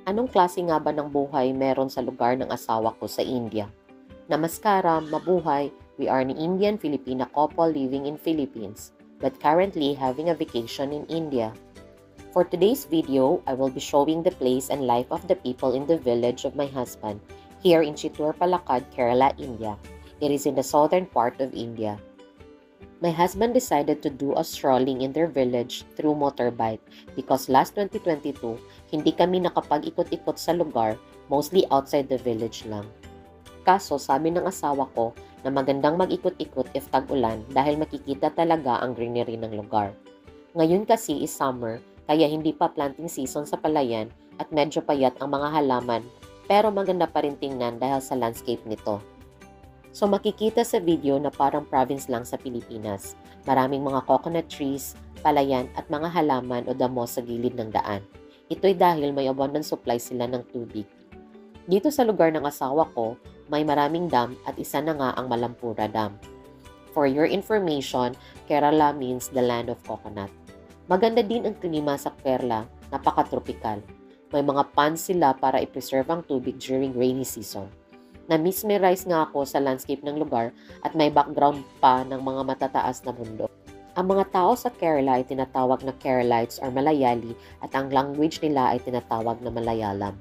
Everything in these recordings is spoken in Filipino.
Anong klase nga ba ng buhay meron sa lugar ng asawa ko sa India? Namaskara, mabuhay, we are an Indian-Filipina couple living in Philippines, but currently having a vacation in India. For today's video, I will be showing the place and life of the people in the village of my husband, here in Chittor, Palakkad, Kerala, India. It is in the southern part of India. My husband decided to do a strolling in their village through motorbike because last 2022, hindi kami nakapag-ikot-ikot sa lugar, mostly outside the village lang. Kaso sabi ng asawa ko na magandang mag-ikot-ikot if tag-ulan dahil makikita talaga ang greenery ng lugar. Ngayon kasi is summer kaya hindi pa planting season sa palayan at medyo payat ang mga halaman pero maganda pa rin tingnan dahil sa landscape nito. So makikita sa video na parang province lang sa Pilipinas. Maraming mga coconut trees, palayan at mga halaman o damo sa gilid ng daan. Ito'y dahil may abundant supply sila ng tubig. Dito sa lugar ng asawa ko, may maraming dam at isa na nga ang Malampura Dam. For your information, Kerala means the land of coconut. Maganda din ang klima sa Kerala, napaka-tropical. May mga ponds sila para i-preserve ang tubig during rainy season. Na-mesmerize nga ako sa landscape ng lugar at may background pa ng mga matataas na bundok. Ang mga tao sa Kerala ay tinatawag na Keralites or Malayali at ang language nila ay tinatawag na Malayalam.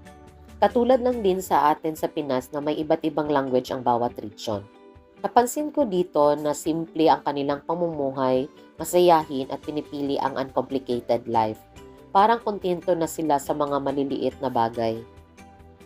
Katulad lang din sa atin sa Pinas na may iba't ibang language ang bawat region. Napansin ko dito na simple ang kanilang pamumuhay, masayahin at pinipili ang uncomplicated life. Parang kontento na sila sa mga maliliit na bagay.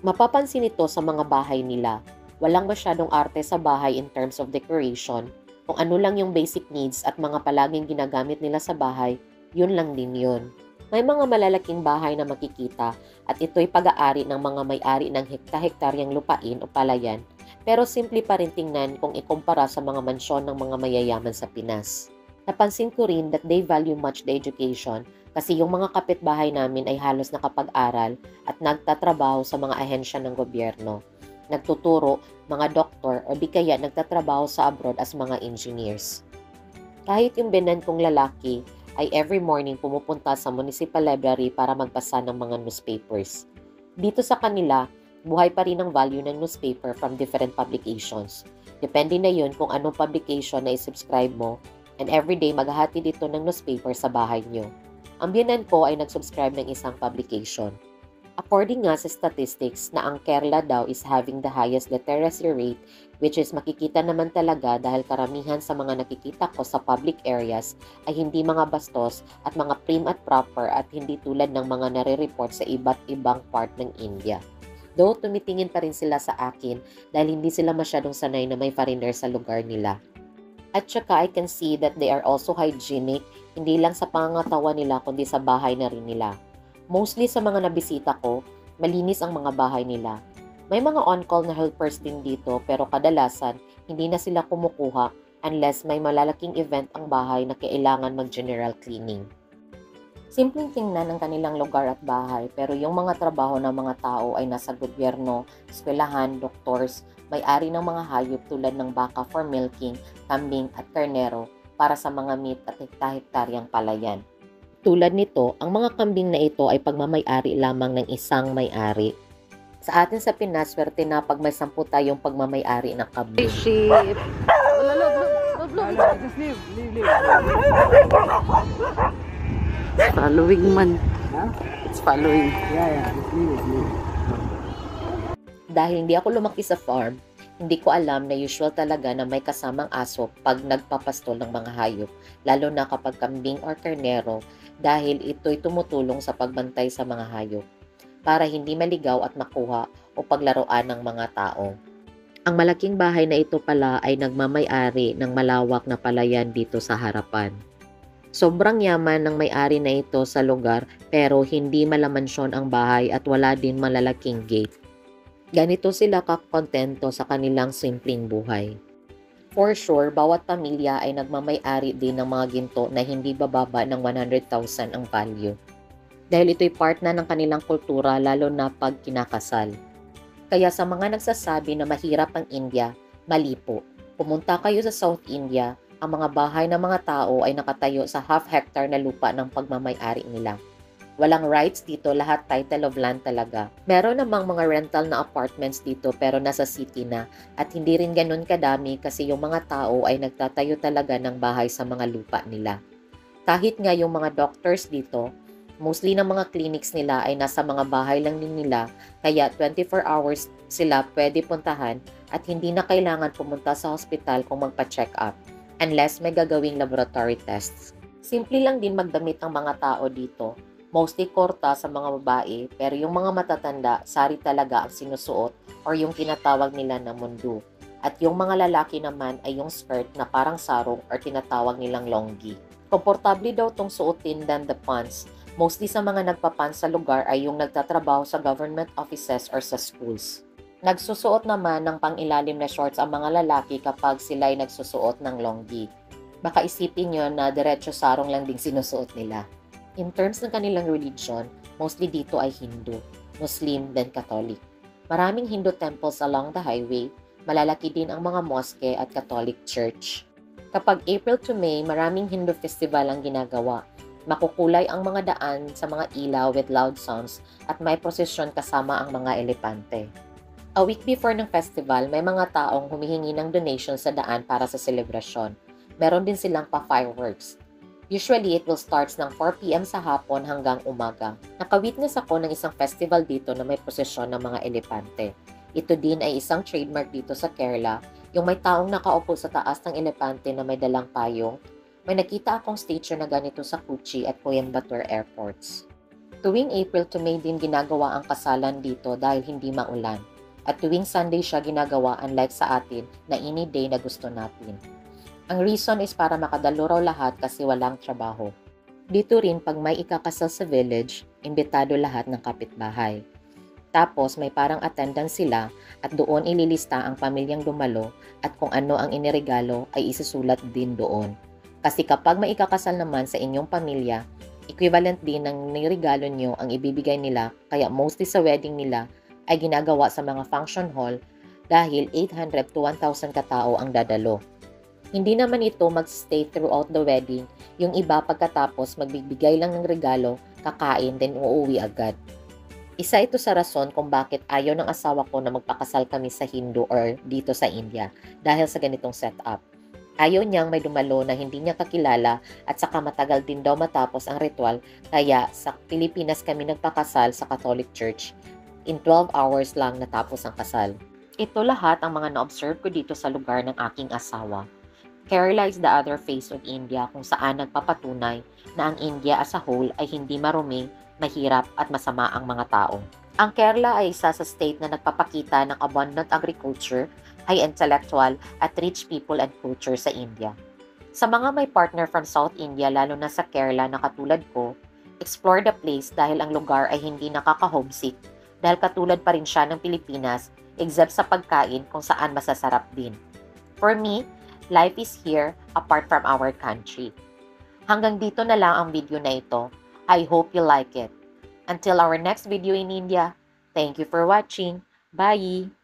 Mapapansin ito sa mga bahay nila. Walang masyadong arte sa bahay in terms of decoration. Kung ano lang yung basic needs at mga palaging ginagamit nila sa bahay, yun lang din yun. May mga malalaking bahay na makikita at ito'y pag-aari ng mga may-ari ng hekta-hektaryang lupain o palayan, pero simple pa rin tingnan kung ikumpara sa mga mansyon ng mga mayayaman sa Pinas. Napansin ko rin that they value much the education kasi yung mga kapitbahay namin ay halos nakapag-aral at nagtatrabaho sa mga ahensya ng gobyerno. Nagtuturo, mga doktor o di kaya nagtatrabaho sa abroad as mga engineers. Kahit yung binan kong lalaki ay every morning pumupunta sa municipal library para magbasa ng mga newspapers. Dito sa kanila, buhay pa rin ang value ng newspaper from different publications. Depende na yun kung anong publication na i-subscribe mo and everyday maghahati dito ng newspaper sa bahay nyo. Ang biyanan ko ay nag-subscribe ng isang publication. According nga sa statistics na ang Kerala daw is having the highest literacy rate, which is makikita naman talaga dahil karamihan sa mga nakikita ko sa public areas ay hindi mga bastos at mga prim at proper at hindi tulad ng mga nare-report sa iba't ibang part ng India. Though tumitingin pa rin sila sa akin dahil hindi sila masyadong sanay na may foreigner sa lugar nila. At saka I can see that they are also hygienic, hindi lang sa pangangatawan nila kundi sa bahay na rin nila. Mostly sa mga nabisita ko, malinis ang mga bahay nila. May mga on-call na helpers din dito pero kadalasan hindi na sila kumukuha unless may malalaking event ang bahay na kailangan mag-general cleaning. Simpleng tingnan ang kanilang lugar at bahay pero yung mga trabaho ng mga tao ay nasa gobyerno, eskwelahan, doktors, may-ari ng mga hayop tulad ng baka for milking, kambing at karnero para sa mga meat at hekta-hektaryang palayan. Tulad nito, ang mga kambing na ito ay pagmamay-ari lamang ng isang may-ari. Sa atin sa Pinas, swerte na pag may 10 tayong pagmamay-ari ng kambing. Sheep! Just leave. Following man. Huh? It's following. Yeah. Just leave. Dahil hindi ako lumaki sa farm, hindi ko alam na usual talaga na may kasamang aso pag nagpapastol ng mga hayop, lalo na kapag kambing or karnero dahil ito'y tumutulong sa pagbantay sa mga hayop para hindi maligaw at makuha o paglaruan ng mga tao. Ang malaking bahay na ito pala ay nagmamay-ari ng malawak na palayan dito sa harapan. Sobrang yaman ng may-ari na ito sa lugar pero hindi malamansyon ang bahay at wala din malalaking gate. Ganito sila kakontento sa kanilang simpleng buhay. For sure, bawat pamilya ay nagmamay-ari din ng mga ginto na hindi bababa ng 100,000 ang value. Dahil ito'y part na ng kanilang kultura lalo na pag kinakasal. Kaya sa mga nagsasabi na mahirap ang India, mali po. Pumunta kayo sa South India, ang mga bahay ng mga tao ay nakatayo sa half-hectare na lupa ng pagmamay-ari nila. Walang rights dito, lahat title of land talaga. Meron namang mga rental na apartments dito pero nasa city na at hindi rin ganun kadami kasi yung mga tao ay nagtatayo talaga ng bahay sa mga lupa nila. Kahit nga yung mga doctors dito, mostly ng mga clinics nila ay nasa mga bahay lang din nila kaya 24 hours sila pwede puntahan at hindi na kailangan pumunta sa hospital kung magpa-check up unless may gagawing laboratory tests. Simple lang din magdamit ang mga tao dito. Mostly korta sa mga babae, pero yung mga matatanda, sari talaga ang sinusuot or yung tinatawag nila na mundu. At yung mga lalaki naman ay yung skirt na parang sarong or tinatawag nilang longgi. Komportable daw tong suotin than the pants. Mostly sa mga nagpapants sa lugar ay yung nagtatrabaho sa government offices or sa schools. Nagsusuot naman ng pang-ilalim na shorts ang mga lalaki kapag sila ay nagsusuot ng longgi. Baka isipin nyo na diretso sarong lang ding sinusuot nila. In terms ng kanilang religion, mostly dito ay Hindu, Muslim, then Catholic. Maraming Hindu temples along the highway, malalaki din ang mga mosque at Catholic church. Kapag April to May, maraming Hindu festival ang ginagawa. Makukulay ang mga daan sa mga ilaw with loud sounds at may prosesyon kasama ang mga elepante. A week before ng festival, may mga taong humihingi ng donation sa daan para sa selebrasyon. Meron din silang pa-fireworks. Usually, it will starts ng 4 p.m. sa hapon hanggang umaga. Nakawitness ako ng isang festival dito na may prosesyon ng mga elepante. Ito din ay isang trademark dito sa Kerala, yung may taong nakaupo sa taas ng elepante na may dalang payong. May nakita akong statue na ganito sa Kochi at Coimbatore airports. Tuwing April to May din ginagawa ang kasalan dito dahil hindi maulan. At tuwing Sunday siya ginagawa unlike sa atin na any day na gusto natin. Ang reason is para makadalo raw lahat kasi walang trabaho. Dito rin pag may ikakasal sa village, imbitado lahat ng kapitbahay. Tapos may parang attendance sila at doon ililista ang pamilyang dumalo at kung ano ang iniregalo ay isusulat din doon. Kasi kapag may ikakasal naman sa inyong pamilya, equivalent din ng niregalo nyo ang ibibigay nila kaya mostly sa wedding nila ay ginagawa sa mga function hall dahil 800 to 1,000 katao ang dadalo. Hindi naman ito mag-stay throughout the wedding, yung iba pagkatapos magbibigay lang ng regalo, kakain, then uuwi agad. Isa ito sa rason kung bakit ayaw ng asawa ko na magpakasal kami sa Hindu or dito sa India dahil sa ganitong setup. Ayaw niyang may dumalo na hindi niya kakilala at saka matagal din daw matapos ang ritual kaya sa Pilipinas kami nagpakasal sa Catholic Church. In 12 hours lang natapos ang kasal. Ito lahat ang mga na-observe ko dito sa lugar ng aking asawa. Kerala is the other face of India kung saan nagpapatunay na ang India as a whole ay hindi marumi, mahirap at masama ang mga tao. Ang Kerala ay isa sa state na nagpapakita ng abundant agriculture, high intellectual at rich people and culture sa India. Sa mga may partner from South India lalo na sa Kerala na katulad ko, explore the place dahil ang lugar ay hindi nakaka-homesick dahil katulad pa rin siya ng Pilipinas except sa pagkain kung saan masasarap din. For me, life is here apart from our country. Hanggang dito na lang ang video na ito. I hope you like it. Until our next video in India, thank you for watching. Bye!